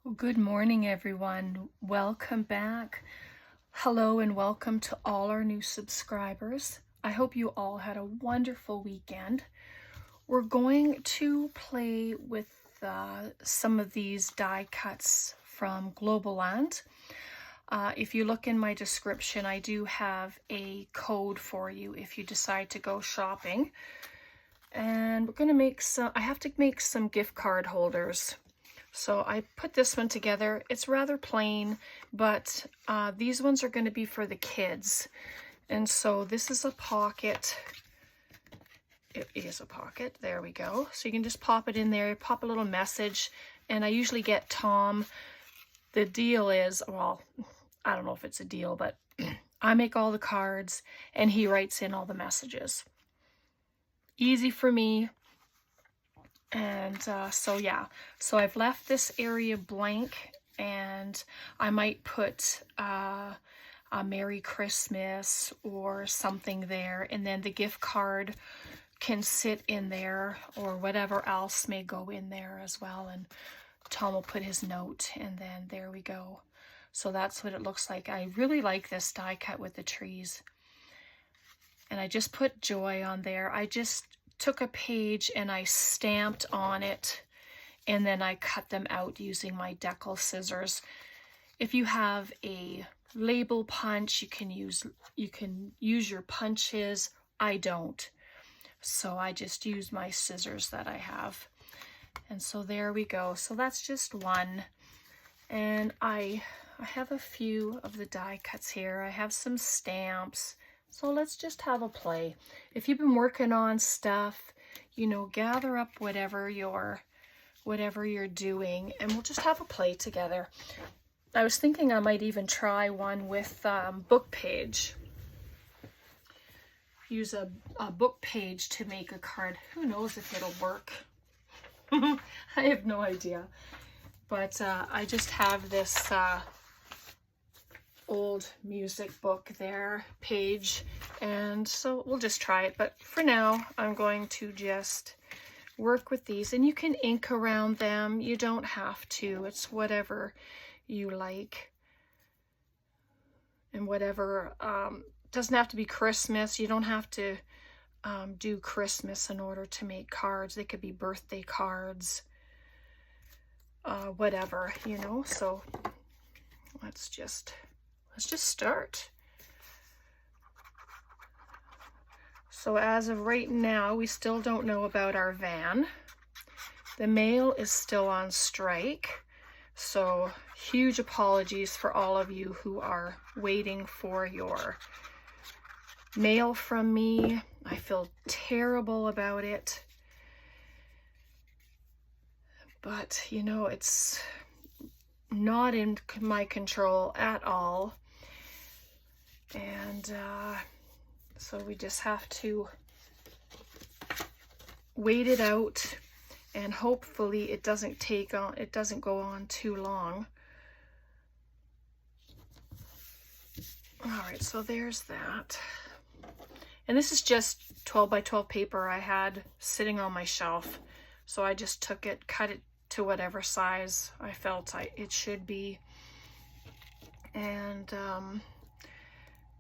Well, good morning, everyone. Welcome back. Hello and welcome to all our new subscribers. I hope you all had a wonderful weekend. We're going to play with some of these die cuts from Globleland. If you look in my description, I do have a code for you if you decide to go shopping. And we're going to make I have to make some gift card holders. So I put this one together. It's rather plain, but these ones are going to be for the kids. And so this is a pocket. It is a pocket. There we go. So you can just pop it in there, pop a little message. And I usually get Tom. The deal is, well, I don't know if it's a deal, but I make all the cards and he writes in all the messages. Easy for me. And so I've left this area blank, and I might put a Merry Christmas or something there, and then the gift card can sit in there, or whatever else may go in there as well, and Tom will put his note, and then there we go. So that's what it looks like. I really like this die cut with the trees, and I just put joy on there. I just took a page and I stamped on it, and then I cut them out using my decal scissors. If you have a label punch, you can use your punches. I don't, so I just use my scissors that I have. And so there we go. So that's just one, and I have a few of the die cuts here. I have some stamps. So let's just have a play. If you've been working on stuff, you know, gather up whatever you're doing, and we'll just have a play together. I was thinking I might even try one with book page. Use a book page to make a card. Who knows if it'll work? I have no idea. But I just have this old music book there, page, and so we'll just try it. But for now, I'm going to just work with these, and you can ink around them. You don't have to. It's whatever you like, and whatever doesn't have to be Christmas. You don't have to do Christmas in order to make cards. They could be birthday cards, whatever, you know. So let's just start. So as of right now, we still don't know about our van. The mail is still on strike. So huge apologies for all of you who are waiting for your mail from me. I feel terrible about it. But, you know, it's not in my control at all. And so we just have to wait it out, and hopefully it doesn't go on too long. All right, so there's that. And this is just 12 by 12 paper I had sitting on my shelf. So I just took it, cut it to whatever size I felt it should be, and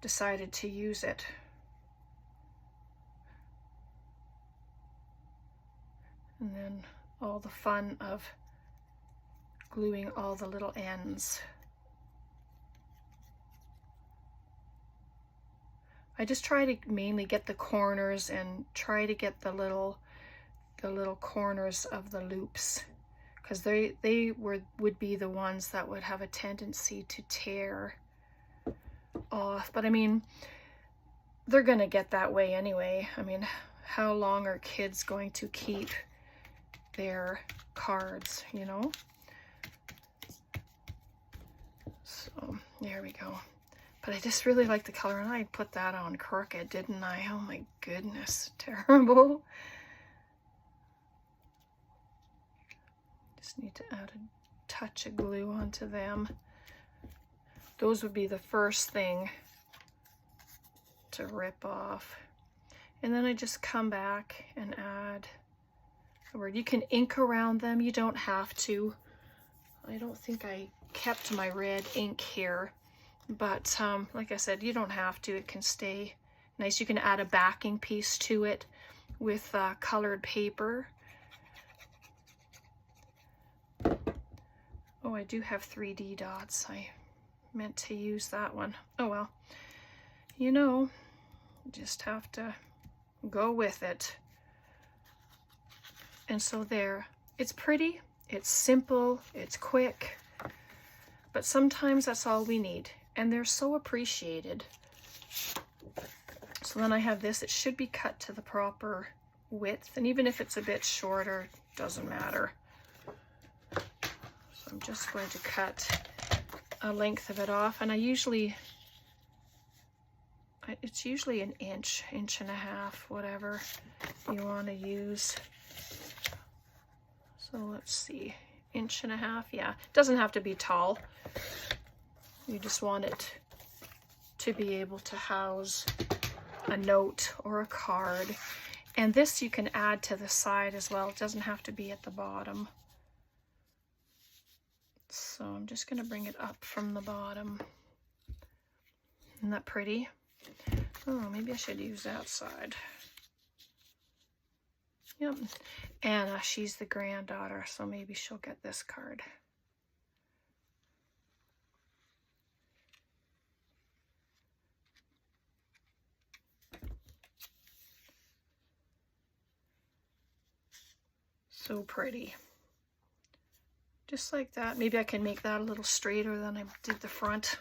decided to use it. And then all the fun of gluing all the little ends. I just try to mainly get the corners and try to get the little corners of the loops, because they would be the ones that would have a tendency to tear off. But I mean, they're gonna get that way anyway. I mean, how long are kids going to keep their cards, you know? So there we go. But I just really like the color, and I put that on crooked, didn't I? Oh my goodness, terrible. Just need to add a touch of glue onto them. Those would be the first thing to rip off. And then I just come back and add a word. You can ink around them. You don't have to. I don't think I kept my red ink here, but like I said, you don't have to. It can stay nice. You can add a backing piece to it with colored paper. Oh, I do have 3D dots. I meant to use that one. Oh well, you know, just have to go with it. And so there, it's pretty, it's simple, it's quick, but sometimes that's all we need, and they're so appreciated. So then I have this. It should be cut to the proper width, and even if it's a bit shorter, doesn't matter. So I'm just going to cut a length of it off, and it's usually an inch, inch and a half, whatever you want to use. So let's see, inch and a half, yeah. It doesn't have to be tall. You just want it to be able to house a note or a card. And this you can add to the side as well. It doesn't have to be at the bottom. So I'm just going to bring it up from the bottom. Isn't that pretty? Oh, maybe I should use that side. Yep. Anna, she's the granddaughter, so maybe she'll get this card. So pretty. Just like that. Maybe I can make that a little straighter than I did the front.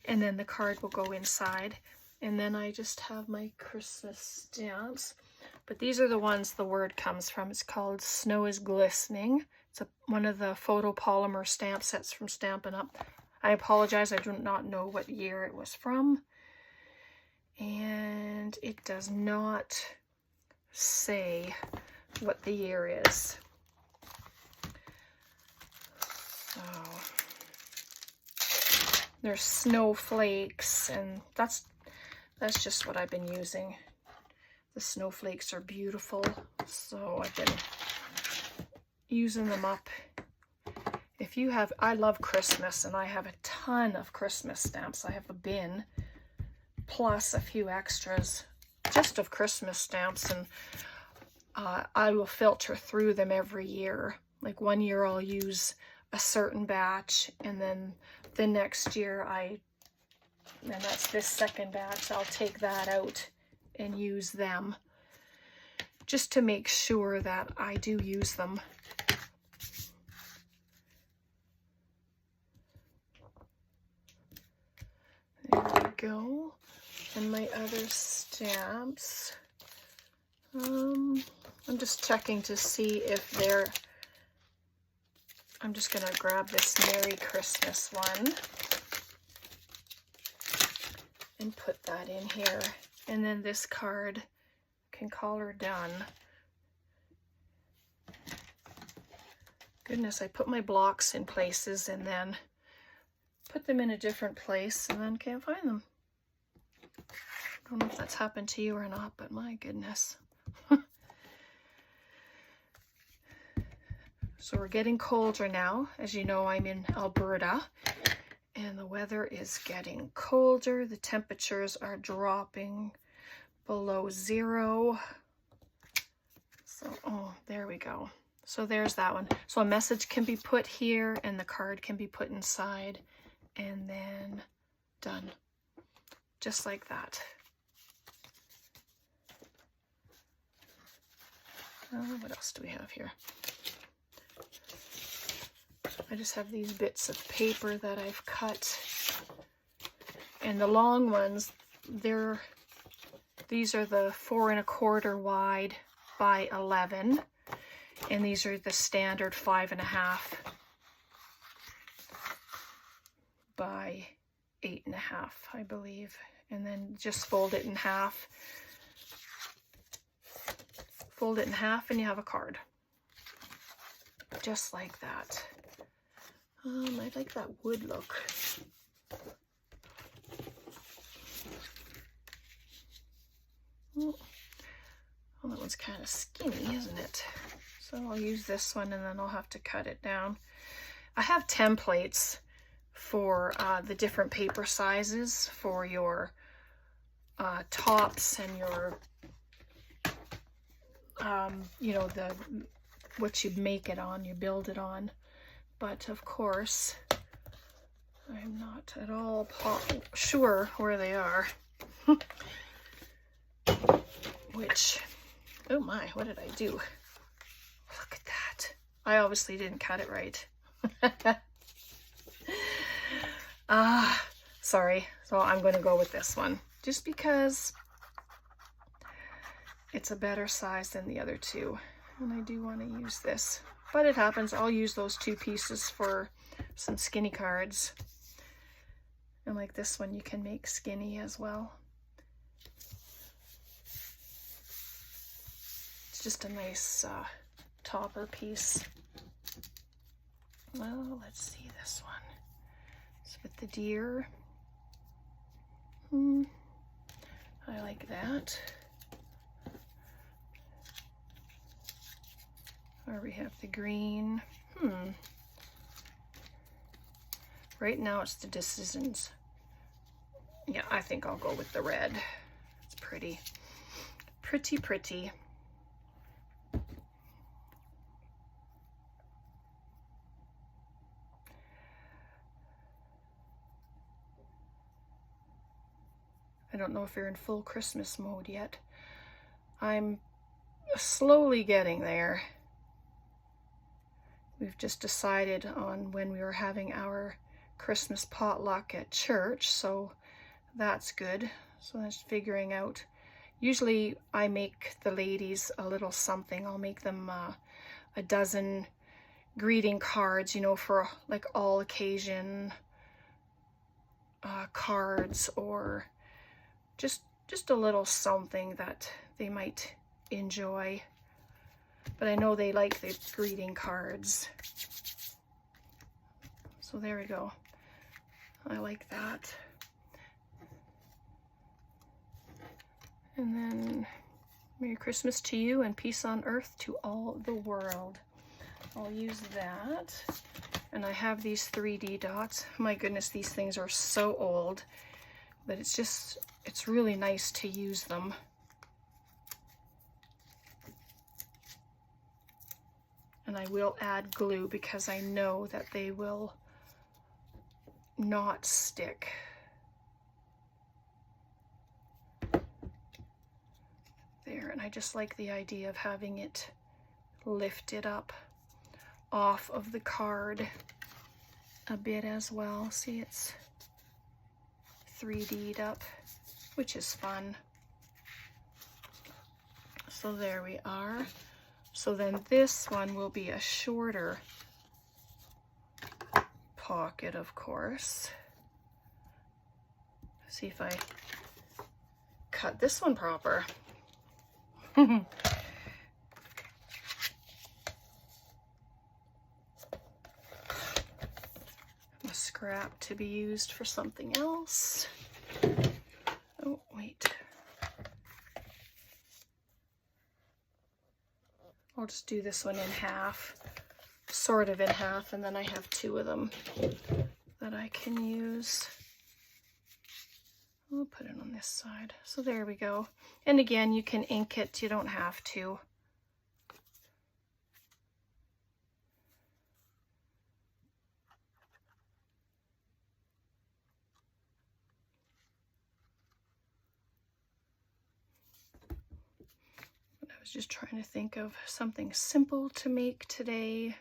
And then the card will go inside. And then I just have my Christmas stamps. But these are the ones the word comes from. It's called Snow is Glistening. It's one of the photopolymer stamp sets from Stampin' Up. I apologize, I do not know what year it was from. And it does not say what the year is. So there's snowflakes, and that's just what I've been using. The snowflakes are beautiful, so I've been using them up. If you have, I love Christmas, and I have a ton of Christmas stamps. I have a bin, plus a few extras, just of Christmas stamps, and I will filter through them every year. Like one year I'll use a certain batch, and then the next year and that's this second batch, I'll take that out and use them, just to make sure that I do use them. There we go. And my other stamps, I'm just checking to see if I'm just gonna grab this Merry Christmas one and put that in here. And then this card, can call her done. Goodness, I put my blocks in places and then put them in a different place and then can't find them. I don't know if that's happened to you or not, but my goodness. So we're getting colder now. As you know, I'm in Alberta, and the weather is getting colder. The temperatures are dropping below 0. So, oh, there we go. So there's that one. So a message can be put here, and the card can be put inside, and then done. Just like that. What else do we have here? I just have these bits of paper that I've cut, and the long ones, these are the 4 1/4 wide by 11, and these are the standard 5 1/2 by 8 1/2, I believe. And then just fold it in half. Fold it in half and you have a card. Just like that. I like that wood look. Oh, that one's kind of skinny, isn't it? So I'll use this one and then I'll have to cut it down. I have templates for the different paper sizes for your tops and your, you know, what you make it on, you build it on. But of course, I'm not at all sure where they are. Which, oh my, what did I do? Look at that. I obviously didn't cut it right. Sorry. So I'm going to go with this one just because it's a better size than the other two. And I do want to use this. But it happens, I'll use those two pieces for some skinny cards. And like this one, you can make skinny as well. It's just a nice topper piece. Well, let's see this one. It's with the deer. I like that. Or we have the green. Right now it's the decisions. Yeah, I think I'll go with the red. It's pretty. Pretty, pretty. I don't know if you're in full Christmas mode yet. I'm slowly getting there. We've just decided on when we were having our Christmas potluck at church, so that's good. So that's figuring out. Usually I make the ladies a little something. I'll make them a dozen greeting cards, you know, for like all occasion cards, or just a little something that they might enjoy. But I know they like the greeting cards. So there we go. I like that. And then Merry Christmas to you and peace on earth to all the world. I'll use that. And I have these 3D dots. My goodness, these things are so old, but it's really nice to use them. And I will add glue because I know that they will not stick. There, and I just like the idea of having it lifted up off of the card a bit as well. See, it's 3D'd up, which is fun. So there we are. So then this one will be a shorter pocket, of course. See if I cut this one proper. A scrap to be used for something else. Oh, wait. I'll just do this one in half, sort of in half, and then I have two of them that I can use. I'll put it on this side. So there we go. And again, you can ink it, you don't have to. I was just trying to think of something simple to make today.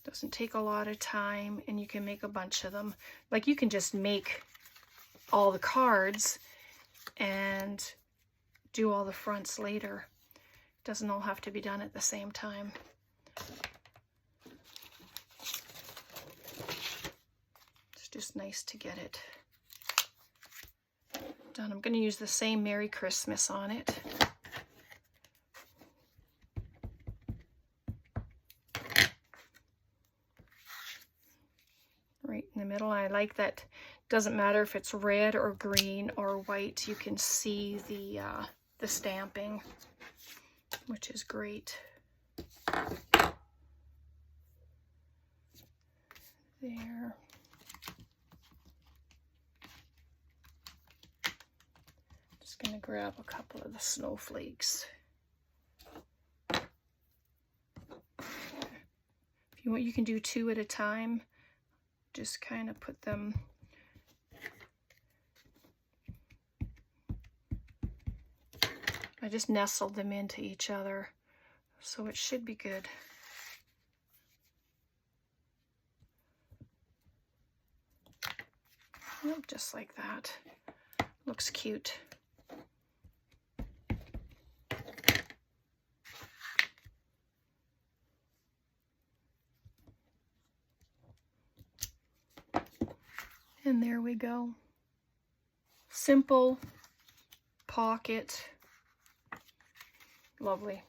Doesn't take a lot of time, and you can make a bunch of them. Like, you can just make all the cards and do all the fronts later. Doesn't all have to be done at the same time. It's just nice to get it done. I'm going to use the same Merry Christmas on it. Right in the middle. I like that. Doesn't matter if it's red or green or white, you can see the stamping, which is great. there. Just gonna grab a couple of the snowflakes. If you want, you can do 2 at a time. Just kind of put them I just nestled them into each other, so it should be good. Yep, just like that. Looks cute. And there we go. Simple pocket. Lovely.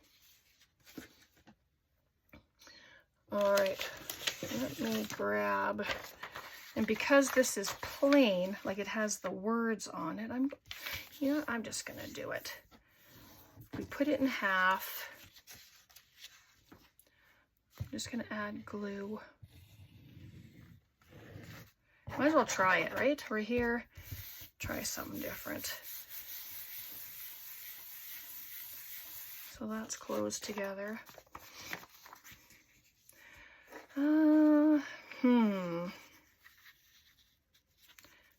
All right, let me grab, and because this is plain, like it has the words on it, I'm just gonna do it. We put it in half. I'm just gonna add glue. Might as well try it, right? We're here, try something different. So that's closed together.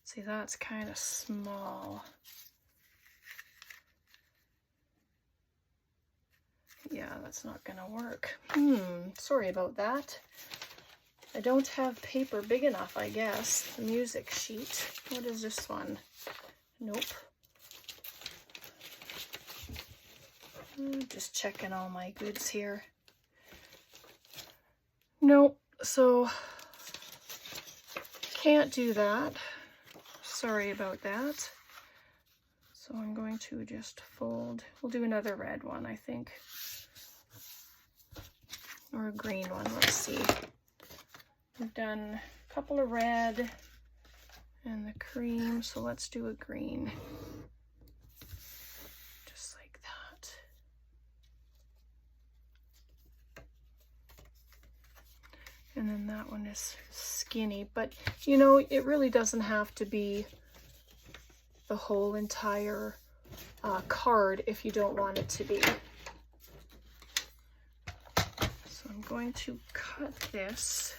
See, that's kind of small. Yeah, that's not gonna work. Sorry about that. I don't have paper big enough, I guess. The music sheet. What is this one? Nope. Just checking all my goods here. Nope, so can't do that. Sorry about that. So I'm going to just fold. We'll do another red one, I think. Or a green one, let's see. We've done a couple of red and the cream, so let's do a green. Just like that. And then that one is skinny, but you know, it really doesn't have to be the whole entire card if you don't want it to be. So I'm going to cut this.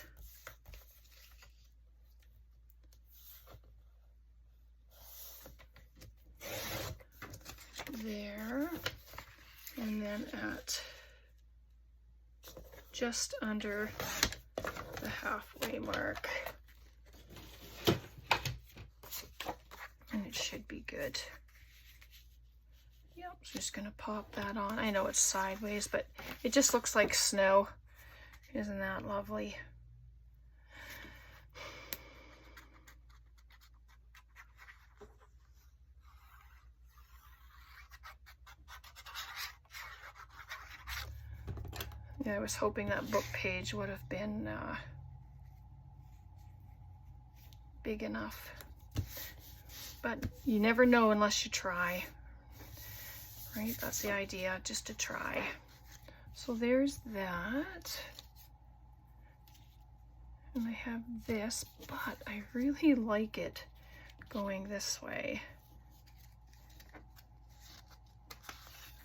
There, and then at just under the halfway mark, and it should be good. Yep, so just gonna pop that on. I know it's sideways, but it just looks like snow. Isn't that lovely? Yeah, I was hoping that book page would have been big enough. But you never know unless you try. Right? That's the idea, just to try. So there's that. And I have this, but I really like it going this way.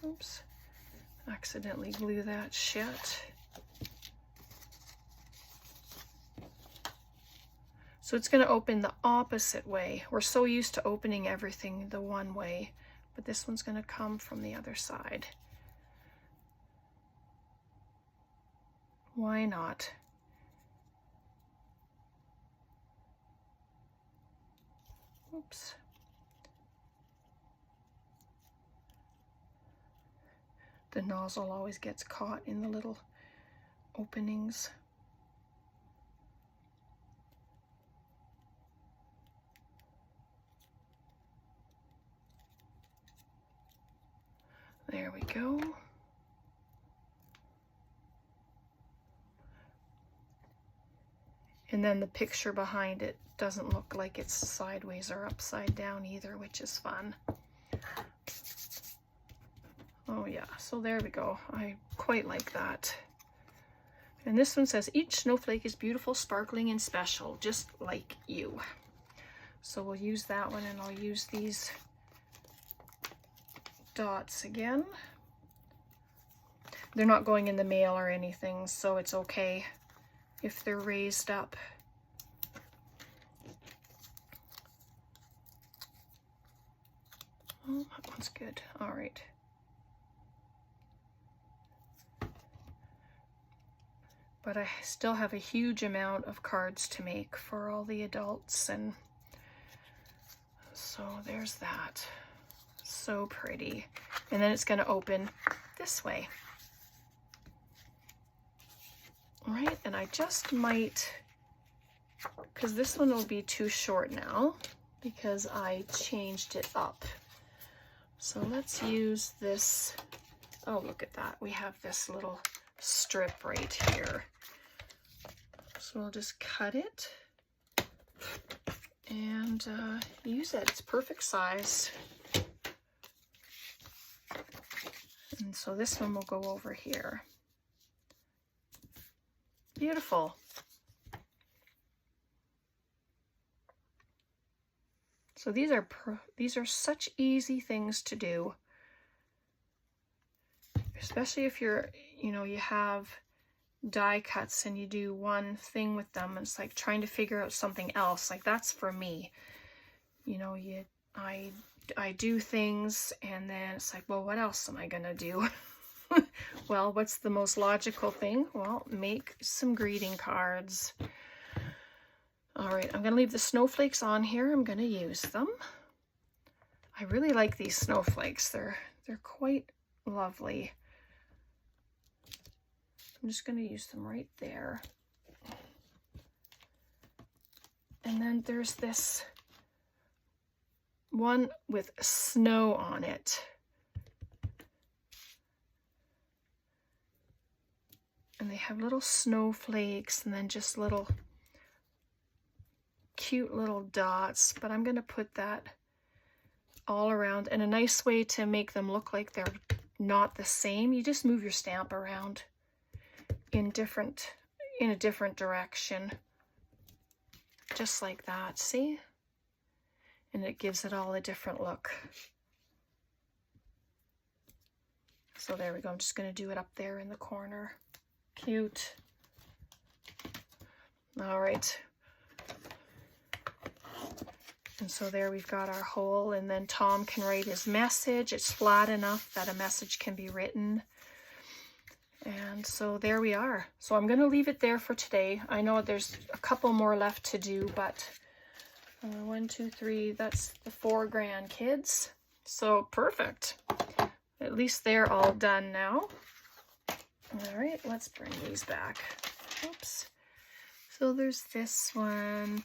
Oops. Accidentally glue that shut. So it's going to open the opposite way. We're so used to opening everything the one way, but this one's going to come from the other side. Why not? Oops. The nozzle always gets caught in the little openings. There we go. And then the picture behind it doesn't look like it's sideways or upside down either, which is fun. Oh yeah, so there we go. I quite like that. And this one says, each snowflake is beautiful, sparkling, and special, just like you. So we'll use that one, and I'll use these dots again. They're not going in the mail or anything, so it's okay if they're raised up. Oh, that one's good. All right. But I still have a huge amount of cards to make for all the adults, and so there's that. So pretty. And then it's going to open this way. All right, and I just might, because this one will be too short now because I changed it up. So let's use this. Oh, look at that. We have this little strip right here. So I'll just cut it and use it. It's perfect size. And so this one will go over here. Beautiful. So these are such easy things to do, especially if you're, you have die cuts and you do one thing with them. It's like trying to figure out something else. Like that's for me. I do things and then it's like, well, what else am I gonna do? Well, what's the most logical thing? Well, make some greeting cards. All right, I'm gonna leave the snowflakes on here. I'm gonna use them. I really like these snowflakes. They're quite lovely. I'm just gonna use them right there. And then there's this one with snow on it. And they have little snowflakes and then just little cute little dots, but I'm going to put that all around. And a nice way to make them look like they're not the same, you just move your stamp around in a different direction. Just like that, see? And it gives it all a different look. So there we go. I'm just going to do it up there in the corner. Cute. All right. And so there we've got our hole, and then Tom can write his message. It's flat enough that a message can be written. And so there we are. So I'm going to leave it there for today. I know there's a couple more left to do, but 1, 2, 3, that's the 4 grandkids. So perfect. At least they're all done now. All right, let's bring these back. Oops. So there's this one,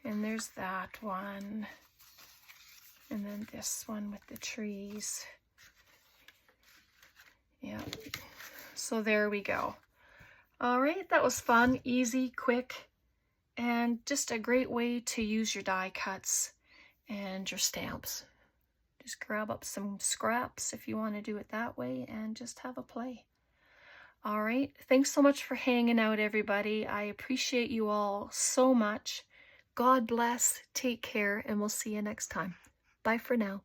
and there's that one, and then this one with the trees. Yeah. So there we go. All right, that was fun, easy, quick, and just a great way to use your die cuts and your stamps. Just grab up some scraps if you want to do it that way and just have a play. All right, thanks so much for hanging out, everybody. I appreciate you all so much. God bless, take care, and we'll see you next time. Bye for now.